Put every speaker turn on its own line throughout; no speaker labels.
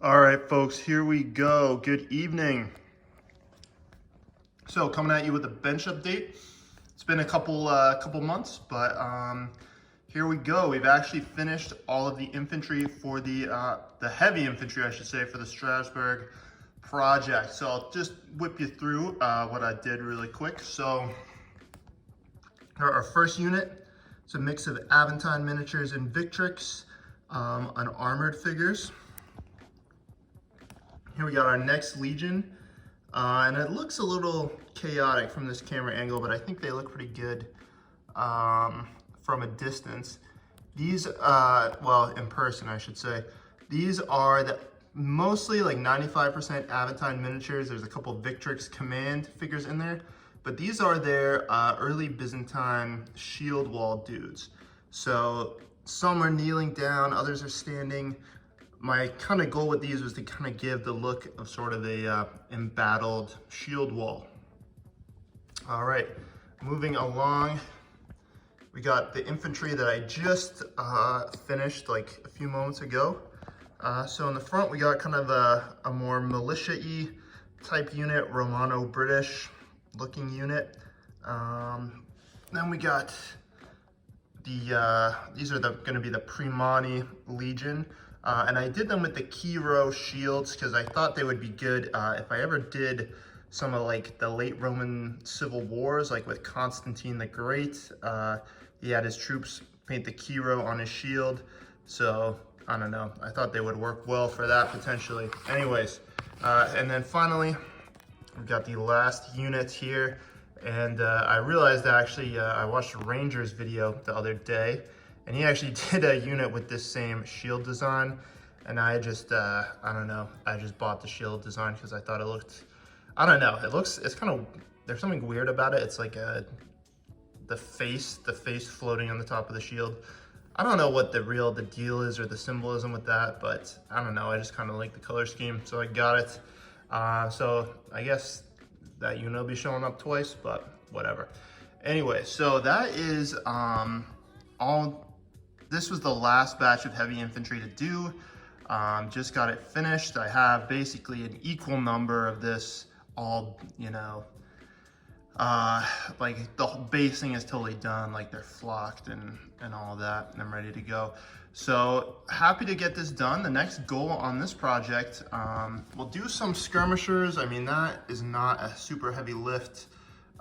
All right, folks, here we go. Good evening. So coming at you with a bench update. It's been a couple months, but here we go. We've actually finished all of the infantry for the heavy infantry, I should say, for the Strasbourg project. So I'll just whip you through what I did really quick. So our first unit, it's a mix of Aventine miniatures and Victrix on armored figures. Here we got our next Legion, and it looks a little chaotic from this camera angle, but I think they look pretty good from a distance. These, well, in person, I should say. These are mostly like 95% Aventine miniatures. There's a couple Victrix command figures in there, but these are their early Byzantine shield wall dudes. So some are kneeling down, others are standing. My kind of goal with these was to kind of give the look of sort of a embattled shield wall. All right, moving along, we got the infantry that I just finished like a few moments ago. So in the front, we got kind of a more militia-y type unit, Romano-British looking unit. Then we got these are going to be the Primani Legion. And I did them with the Kiro shields because I thought they would be good if I ever did some of like the late Roman civil wars, like with Constantine the Great. He had his troops paint the Kiro on his shield. So I don't know, I thought they would work well for that potentially. Anyways, and then finally, we've got the last unit here. And I realized actually, I watched a Rangers video the other day, and he actually did a unit with this same shield design. And I just, I don't know, I just bought the shield design because I thought it looked, I don't know, it's kind of, there's something weird about it. It's like the face floating on the top of the shield. I don't know what the deal is or the symbolism with that, but I don't know, I just kind of like the color scheme, so I got it. So I guess that unit will be showing up twice, but whatever. Anyway, so that is all. This was the last batch of heavy infantry to do. Just got it finished. I have basically an equal number of this all, you know, like the basing is totally done, like they're flocked and all of that, and I'm ready to go. So happy to get this done. The next goal on this project, we'll do some skirmishers. I mean, that is not a super heavy lift.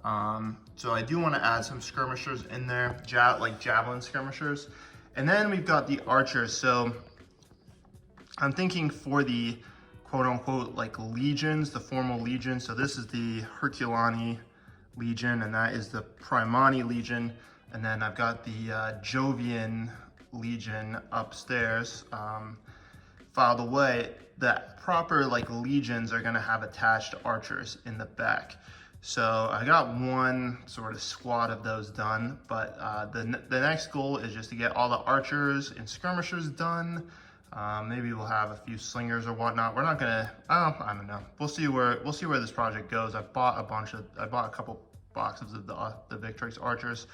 So I do want to add some skirmishers in there, like javelin skirmishers. And then we've got the archers. So I'm thinking for the quote unquote like legions, the formal legion. So this is the Herculani Legion, and that is the Primani Legion. And then I've got the Jovian Legion upstairs, filed away. The proper like legions are gonna have attached archers in the back. So I got one sort of squad of those done, but the next goal is just to get all the archers and skirmishers done. Maybe we'll have a few slingers or whatnot. We're not gonna, I don't know. We'll see where this project goes. I bought a couple boxes of the Victrix archers.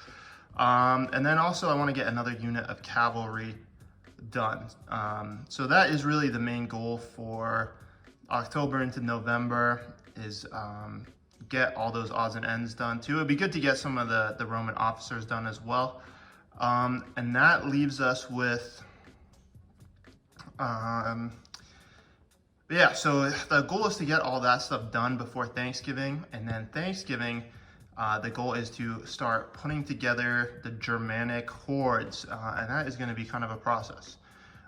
And then also I want to get another unit of cavalry done. So that is really the main goal for October into November is get all those odds and ends done too. It'd be good to get some of the Roman officers done as well. And that leaves us with, yeah, so the goal is to get all that stuff done before Thanksgiving. And then Thanksgiving, the goal is to start putting together the Germanic hordes. And that is gonna be kind of a process.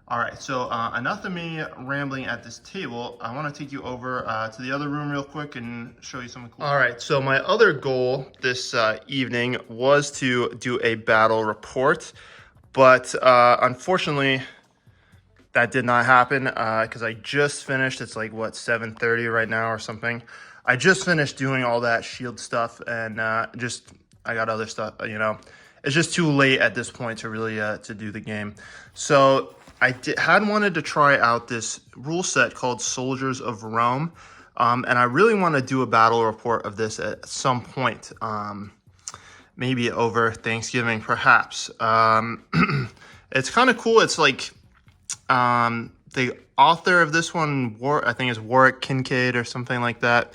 All right, so enough of me rambling at this table. I want to take you over to the other room real quick and show you something cool. All right, so my other goal this evening was to do a battle report, but unfortunately, that did not happen because I just finished. It's like, what, 7:30 right now or something. I just finished doing all that shield stuff, and I got other stuff, you know. It's just too late at this point to really to do the game. So I had wanted to try out this rule set called Soldiers of Rome, and I really want to do a battle report of this at some point, maybe over Thanksgiving, perhaps. It's kind of cool. It's like the author of this one, I think it's Warwick Kincaid or something like that.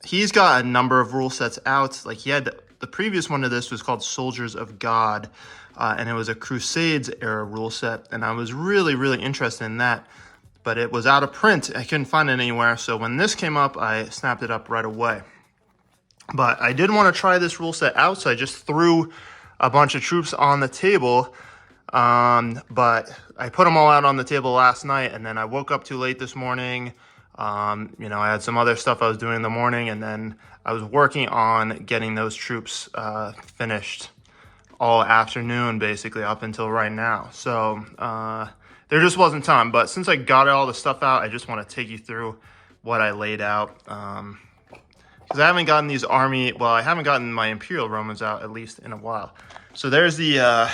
He's got a number of rule sets out. Like he had the previous one to this was called Soldiers of God, and it was a Crusades era rule set, and I was really, really interested in that. But it was out of print. I couldn't find it anywhere. So when this came up, I snapped it up right away. But I did want to try this rule set out, so I just threw a bunch of troops on the table. But I put them all out on the table last night, and then I woke up too late this morning. You know, I had some other stuff I was doing in the morning, and then I was working on getting those troops finished all afternoon, basically up until right now. So there just wasn't time. But since I got all the stuff out, I just want to take you through what I laid out. Because I haven't gotten these I haven't gotten my Imperial Romans out at least in a while. So there's the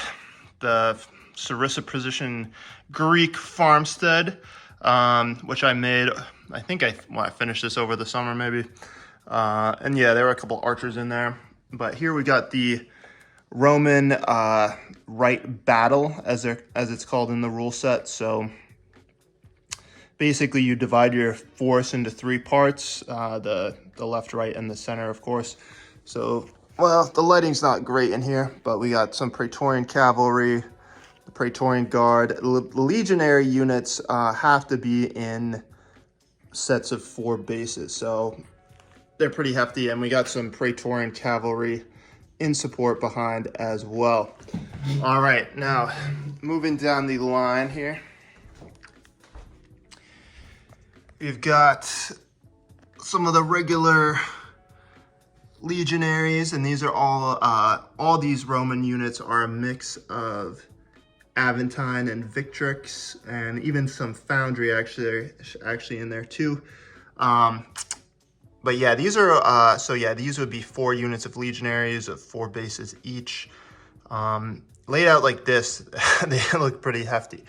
Sarissa position Greek farmstead, which I made. I think I finished this over the summer maybe. And yeah, there were a couple archers in there. But here we got the Roman right battle, as it's called in the rule set. So basically you divide your force into 3 parts, the left, right, and the center, of course. So, well, the lighting's not great in here, but we got some Praetorian cavalry, the Praetorian Guard. The legionary units have to be in sets of 4 bases, so they're pretty hefty, and we got some Praetorian cavalry in support behind as well. All right, now moving down the line here, we've got some of the regular legionaries, and these are all these Roman units are a mix of Aventine and Victrix, and even some Foundry actually in there too. But yeah, these are these would be 4 units of legionaries of 4 bases each. Laid out like this, they look pretty hefty.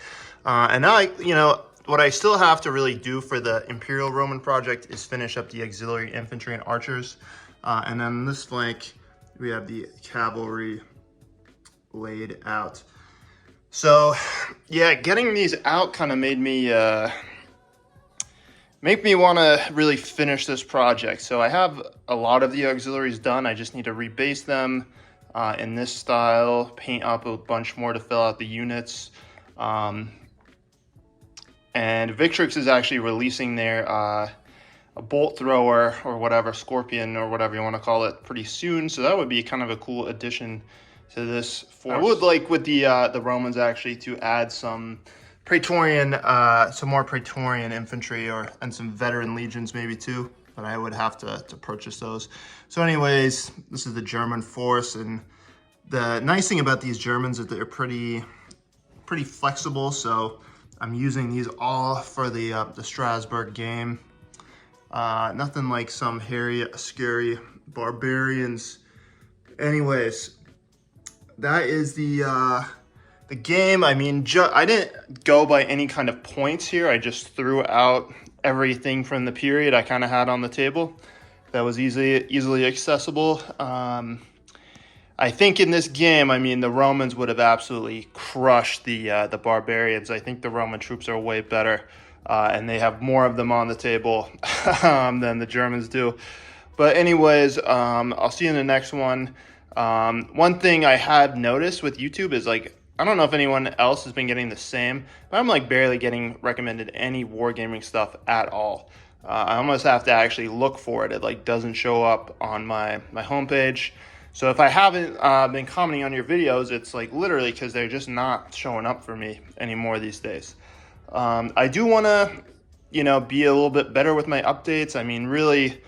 And now, what I still have to really do for the Imperial Roman project is finish up the auxiliary infantry and archers. And then on this flank, we have the cavalry laid out. So yeah, getting these out kind of made me make me want to really finish this project. So I have a lot of the auxiliaries done. I just need to rebase them in this style, paint up a bunch more to fill out the units. And Victrix is actually releasing their a bolt thrower or whatever, Scorpion or whatever you want to call it, pretty soon. So that would be kind of a cool addition to this force. I would like with the Romans actually to add some more Praetorian infantry and some veteran legions maybe too, but I would have to purchase those. So anyways, this is the German force, and the nice thing about these Germans is that they're pretty flexible. So I'm using these all for the Strasbourg game. Nothing like some hairy, scary barbarians. Anyways, that is the game. I mean, I didn't go by any kind of points here. I just threw out everything from the period I kind of had on the table that was easily accessible. I think in this game, I mean, the Romans would have absolutely crushed the barbarians. I think the Roman troops are way better, and they have more of them on the table than the Germans do. But anyways, I'll see you in the next one. One thing I had noticed with YouTube is, like, I don't know if anyone else has been getting the same, but I'm like barely getting recommended any wargaming stuff at all. I almost have to actually look for it. It like doesn't show up on my homepage. So if I haven't been commenting on your videos, it's like literally because they're just not showing up for me anymore these days. I do want to, be a little bit better with my updates. I mean, really,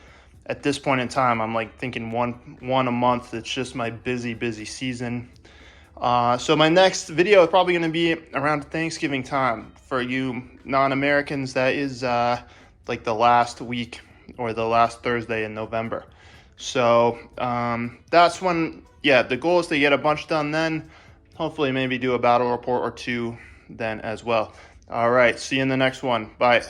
at this point in time, I'm like thinking one a month. It's just my busy season. So my next video is probably going to be around Thanksgiving time. For you non-Americans, that is like the last week or the last Thursday in November. So that's when, the goal is to get a bunch done then. Hopefully maybe do a battle report or 2 then as well. All right, see you in the next one. Bye.